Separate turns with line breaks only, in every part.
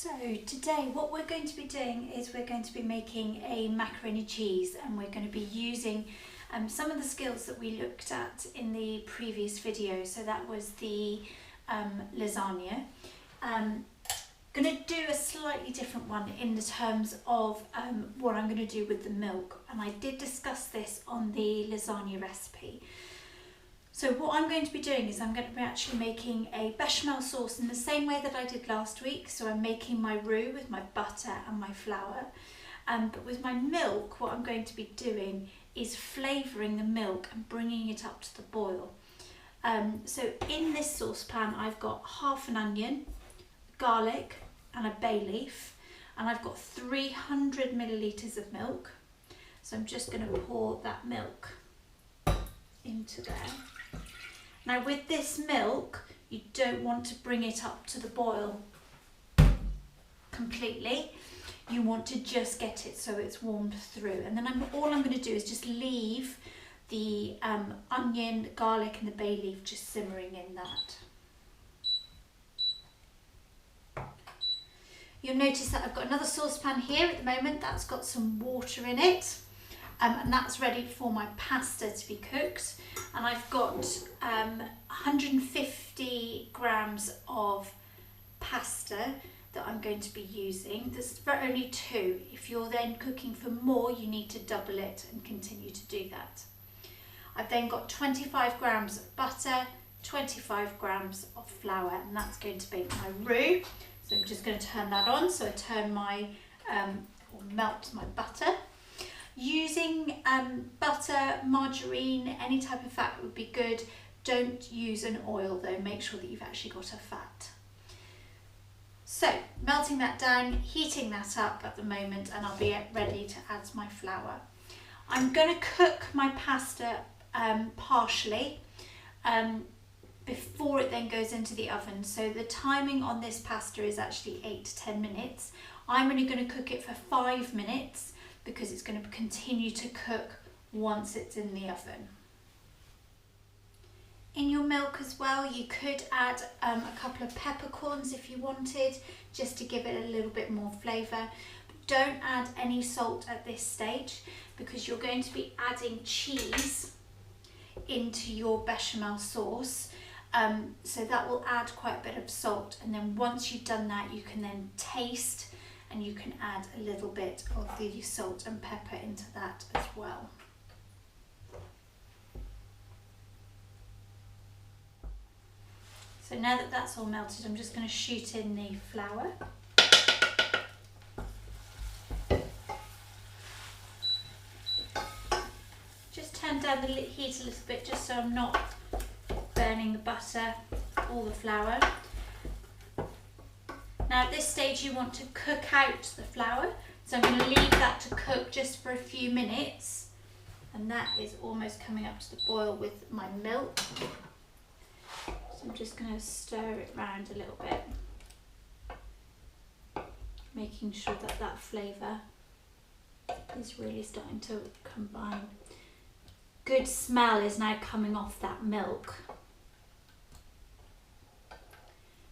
So today what we're going to be doing is we're going to be making a macaroni cheese, and we're going to be using some of the skills that we looked at in the previous video. So that was the lasagna. Going to do a slightly different one in the terms of what I'm going to do with the milk, and I did discuss this on the lasagna recipe. So what I'm going to be doing is I'm going to be actually making a bechamel sauce in the same way that I did last week. So I'm making my roux with my butter and my flour, but with my milk what I'm going to be doing is flavouring the milk and bringing it up to the boil. So in this saucepan I've got half an onion, garlic and a bay leaf, and I've got 300 millilitres of milk. So I'm just going to pour that milk into there. Now with this milk, you don't want to bring it up to the boil completely. You want to just get it so it's warmed through. And then all I'm going to do is just leave the onion, the garlic and the bay leaf just simmering in that. You'll notice that I've got another saucepan here at the moment that's got some water in it. And that's ready for my pasta to be cooked. And I've got 150 grams of pasta that I'm going to be using. This is for only 2. If you're then cooking for more, you need to double it and continue to do that. I've then got 25 grams of butter, 25 grams of flour, and that's going to be my roux. So I'm just going to turn that on. So I turn my, or melt my butter. Using butter, margarine, any type of fat would be good. Don't use an oil though, make sure that you've actually got a fat. So melting that down, heating that up at the moment, and I'll be ready to add my flour. I'm going to cook my pasta partially before it then goes into the oven. So the timing on this pasta is actually 8 to 10 minutes. I'm only going to cook it for 5 minutes because it's going to continue to cook once it's in the oven. In your milk as well, you could add a couple of peppercorns if you wanted, just to give it a little bit more flavour. But don't add any salt at this stage because you're going to be adding cheese into your bechamel sauce. So that will add quite a bit of salt, and then once you've done that you can then taste and you can add a little bit of the salt and pepper into that as well. So now that that's all melted, I'm just going to shoot in the flour. Just turn down the heat a little bit just so I'm not burning the butter or the flour. Now at this stage you want to cook out the flour, so I'm going to leave that to cook just for a few minutes, and that is almost coming up to the boil with my milk. So I'm just going to stir it round a little bit, making sure that that flavour is really starting to combine. Good smell is now coming off that milk,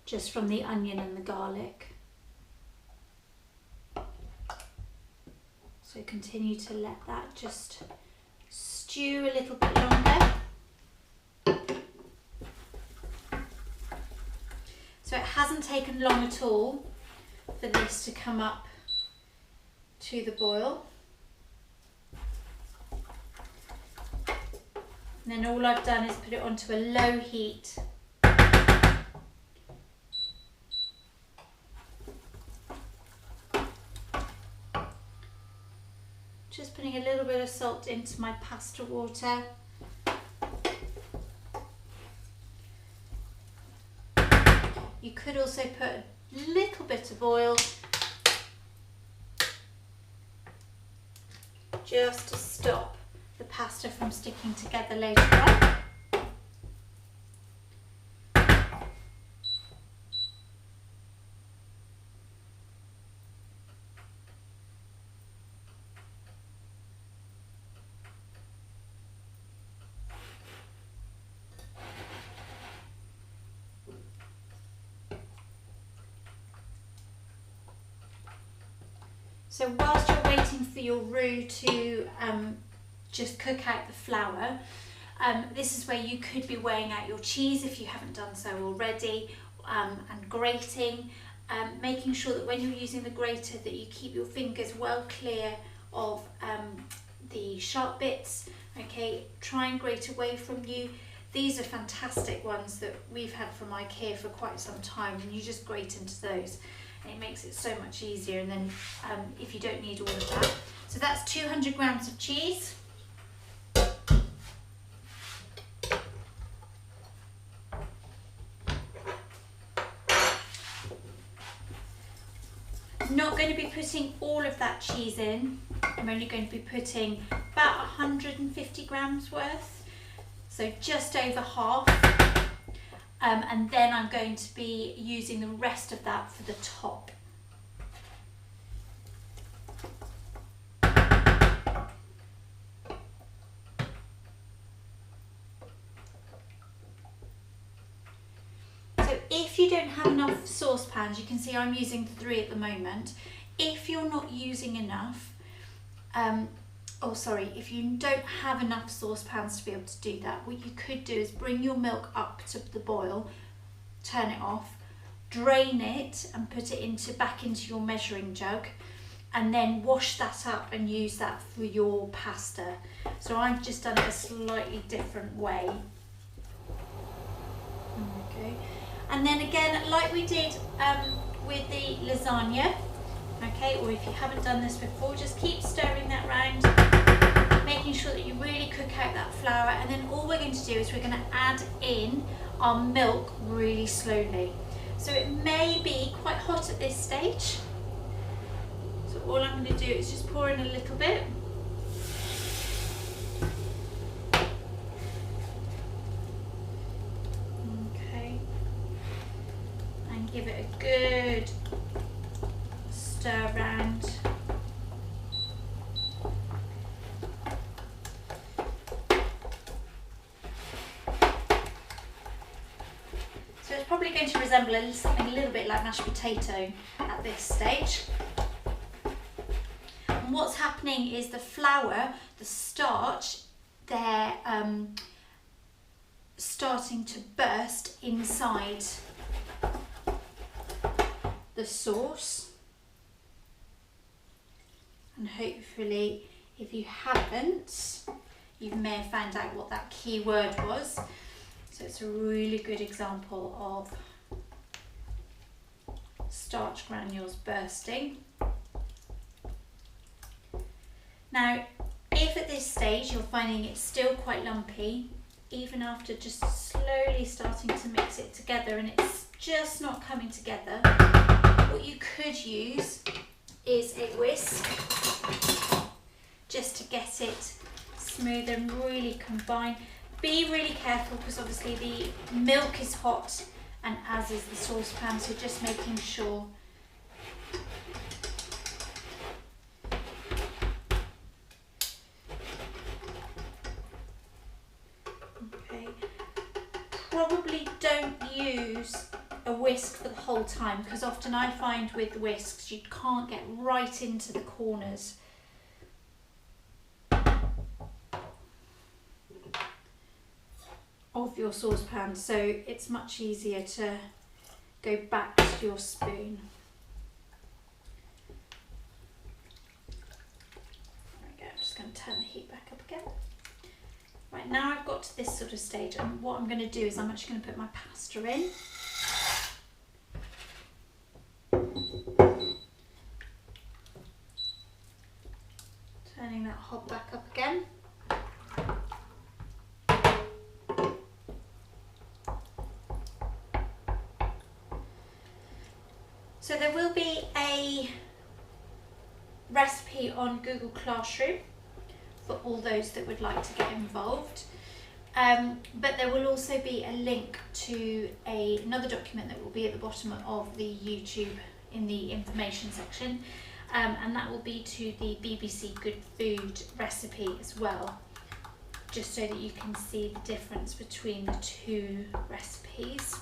just from the onion and the garlic. So continue to let that just stew a little bit longer. So it hasn't taken long at all for this to come up to the boil. And then all I've done is put it onto a low heat. Just putting a little bit of salt into my pasta water. You could also put a little bit of oil just to stop the pasta from sticking together later on. So whilst you're waiting for your roux to just cook out the flour, this is where you could be weighing out your cheese if you haven't done so already, and grating, making sure that when you're using the grater that you keep your fingers well clear of the sharp bits. Okay, try and grate away from you. These are fantastic ones that we've had from IKEA for quite some time, and you just grate into those and it makes it so much easier. And then if you don't need all of that, so that's 200 grams of cheese. I'm not going to be putting all of that cheese in. I'm only going to be putting about 150 grams worth, so just over half, and then I'm going to be using the rest of that for the top. So if you don't have enough saucepans, you can see I'm using 3 at the moment. If you're not using enough, if you don't have enough saucepans to be able to do that, what you could do is bring your milk up to the boil, turn it off, drain it and put it back into your measuring jug, and then wash that up and use that for your pasta. So I've just done it a slightly different way. Okay, and then again, like we did with the lasagna, okay, or if you haven't done this before, just keep stirring that round, making sure that you really cook out that flour, and then all we're going to do is we're going to add in our milk really slowly. So it may be quite hot at this stage, so all I'm going to do is just pour in a little bit. Okay, and give it a good stir round. So it's probably going to resemble something a little bit like mashed potato at this stage. And what's happening is the flour, the starch, they're starting to burst inside the sauce. And hopefully, if you haven't, you may have found out what that key word was. So it's a really good example of starch granules bursting. Now, if at this stage you're finding it still quite lumpy, even after just slowly starting to mix it together and it's just not coming together, what you could use is a whisk just to get it smooth and really combine. Be really careful because obviously the milk is hot and as is the saucepan, so just making sure okay. Probably don't use a whisk for the whole time, because often I find with whisks you can't get right into the corners. Of your saucepan, so it's much easier to go back to your spoon. There we go, I'm just going to turn the heat back up again. Right, now I've got to this sort of stage, and what I'm going to do is I'm actually going to put my pasta in. Turning that hob back up again. So there will be a recipe on Google Classroom for all those that would like to get involved. But there will also be a link to another document that will be at the bottom of the YouTube in the information section. And that will be to the BBC Good Food recipe as well, just so that you can see the difference between the two recipes.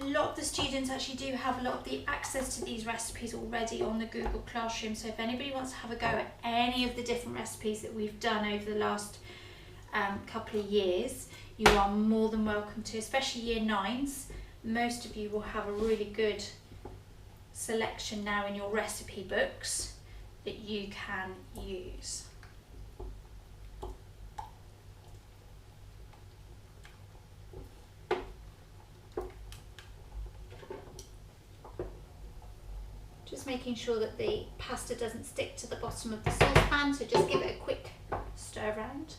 lot of the students actually do have a lot of the access to these recipes already on the Google Classroom, so if anybody wants to have a go at any of the different recipes that we've done over the last couple of years, you are more than welcome to, especially year 9s. Most of you will have a really good selection now in your recipe books that you can use. Just making sure that the pasta doesn't stick to the bottom of the saucepan, so just give it a quick stir around.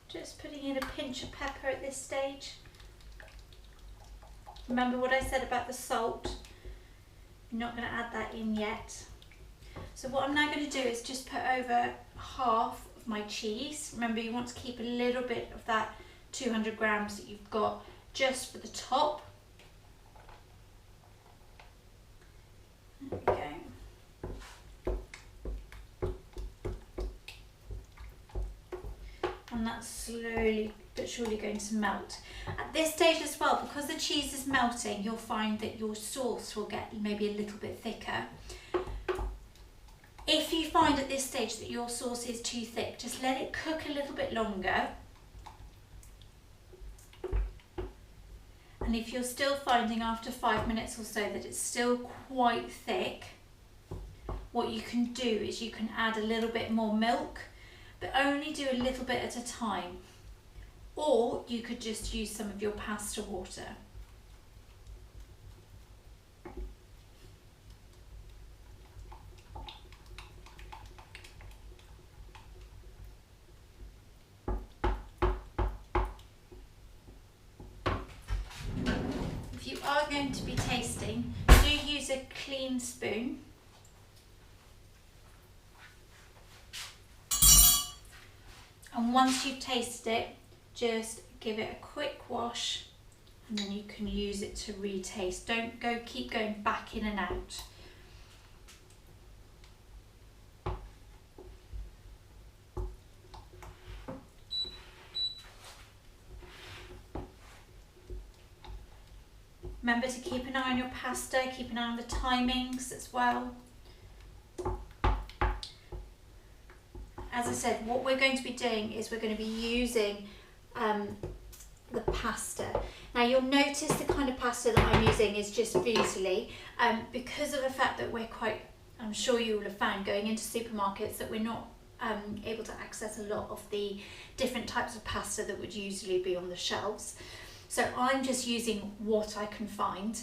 Just putting in a pinch of pepper at this stage. Remember what I said about the salt? I'm not going to add that in yet. So what I'm now going to do is just put over half of my cheese. Remember, you want to keep a little bit of that 200 grams that you've got just for the top. There we go. And that's slowly but surely going to melt. At this stage as well, because the cheese is melting, you'll find that your sauce will get maybe a little bit thicker. If you find at this stage that your sauce is too thick, just let it cook a little bit longer. And if you're still finding after 5 minutes or so that it's still quite thick, what you can do is you can add a little bit more milk, but only do a little bit at a time. Or you could just use some of your pasta water. If you are going to be tasting, do use a clean spoon. And once you've tasted it, just give it a quick wash and then you can use it to retaste. Don't keep going back in and out. Remember to keep an eye on your pasta, keep an eye on the timings as well. As I said, what we're going to be doing is we're going to be using the pasta. Now you'll notice the kind of pasta that I'm using is just fusilli, because of the fact that we're quite, I'm sure you will have found going into supermarkets that we're not able to access a lot of the different types of pasta that would usually be on the shelves. So I'm just using what I can find.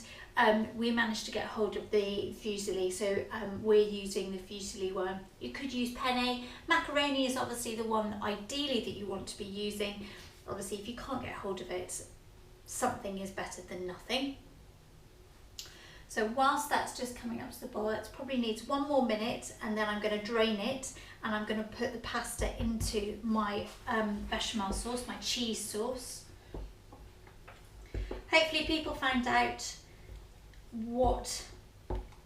We managed to get hold of the fusilli, so we're using the fusilli one. You could use penne. Macaroni is obviously the one ideally that you want to be using. Obviously, if you can't get hold of it, something is better than nothing. So whilst that's just coming up to the boil, it probably needs 1 more minute, and then I'm going to drain it and I'm going to put the pasta into my bechamel sauce, my cheese sauce. Hopefully people found out what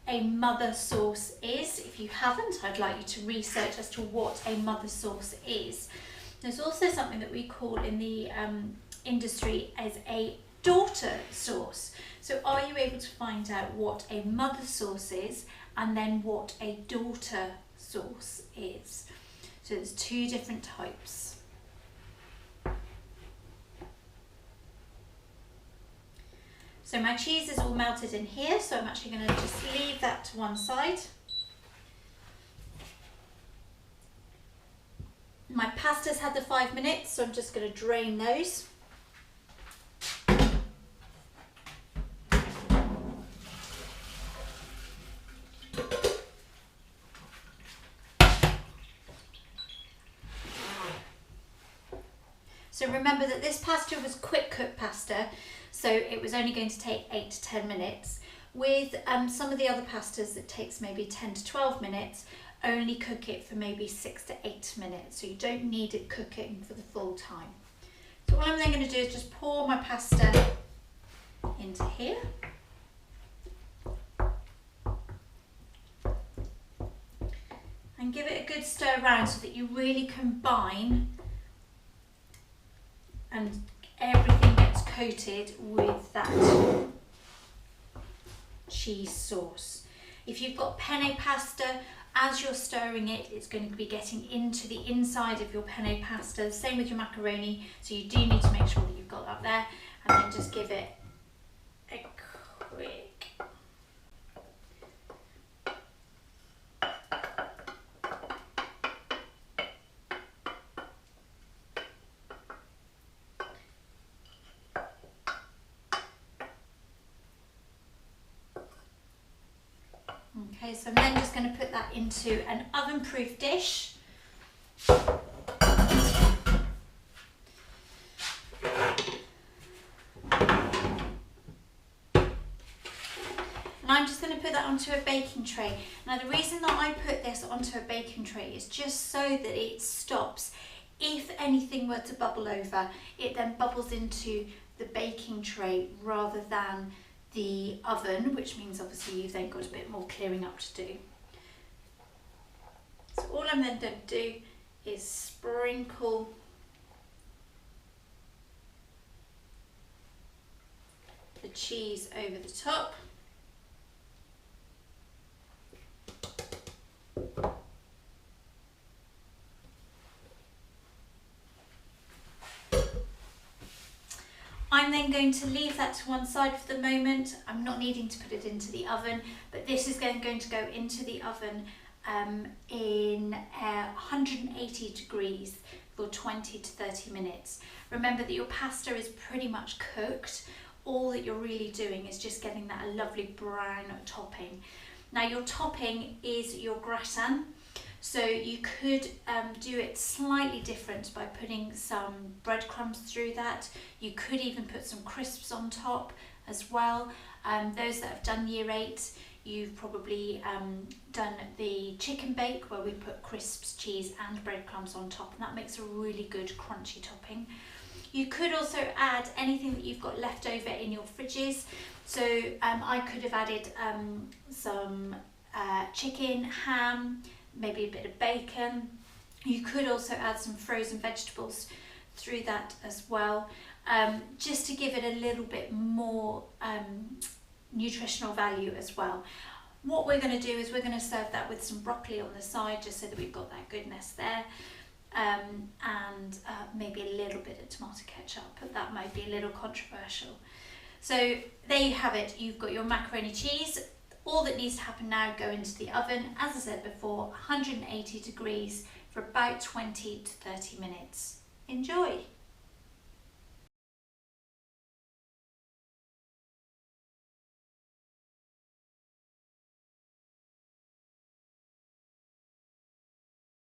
a mother sauce is. If you haven't, I'd like you to research as to what a mother sauce is. There's also something that we call in the industry as a daughter sauce. So are you able to find out what a mother sauce is and then what a daughter sauce is? So there's 2 different types. So my cheese is all melted in here, so I'm actually going to just leave that to one side. My pasta's had the 5 minutes, so I'm just going to drain those. remember that this pasta was quick cook pasta, so it was only going to take 8 to 10 minutes. With some of the other pastas that takes maybe 10 to 12 minutes, only cook it for maybe 6 to 8 minutes, so you don't need it cooking for the full time. So all I'm then going to do is just pour my pasta into here. And give it a good stir around so that you really combine and everything gets coated with that cheese sauce. If you've got penne pasta, as you're stirring it, it's going to be getting into the inside of your penne pasta. Same with your macaroni, so you do need to make sure that you've got that there, and then just give it a quick. Okay, so I'm then just going to put that into an oven-proof dish. And I'm just going to put that onto a baking tray. Now the reason that I put this onto a baking tray is just so that it stops. If anything were to bubble over, it then bubbles into the baking tray rather than the oven, which means obviously you've then got a bit more clearing up to do. So all I'm then going to do is sprinkle the cheese over the top. I'm then going to leave that to one side for the moment. I'm not needing to put it into the oven, but this is going to go into the oven in 180 degrees for 20 to 30 minutes. Remember that your pasta is pretty much cooked. All that you're really doing is just getting that lovely brown topping. Now your topping is your gratin. So you could do it slightly different by putting some breadcrumbs through that. You could even put some crisps on top as well. Those that have done year 8, you've probably done the chicken bake where we put crisps, cheese and breadcrumbs on top, and that makes a really good crunchy topping. You could also add anything that you've got left over in your fridges. So I could have added some chicken, ham, maybe a bit of bacon. You could also add some frozen vegetables through that as well, just to give it a little bit more nutritional value as well. What we're going to do is we're going to serve that with some broccoli on the side, just so that we've got that goodness there, and maybe a little bit of tomato ketchup, but that might be a little controversial. So there you have it, you've got your macaroni cheese. All that needs to happen now, go into the oven, as I said before, 180 degrees for about 20 to 30 minutes. Enjoy!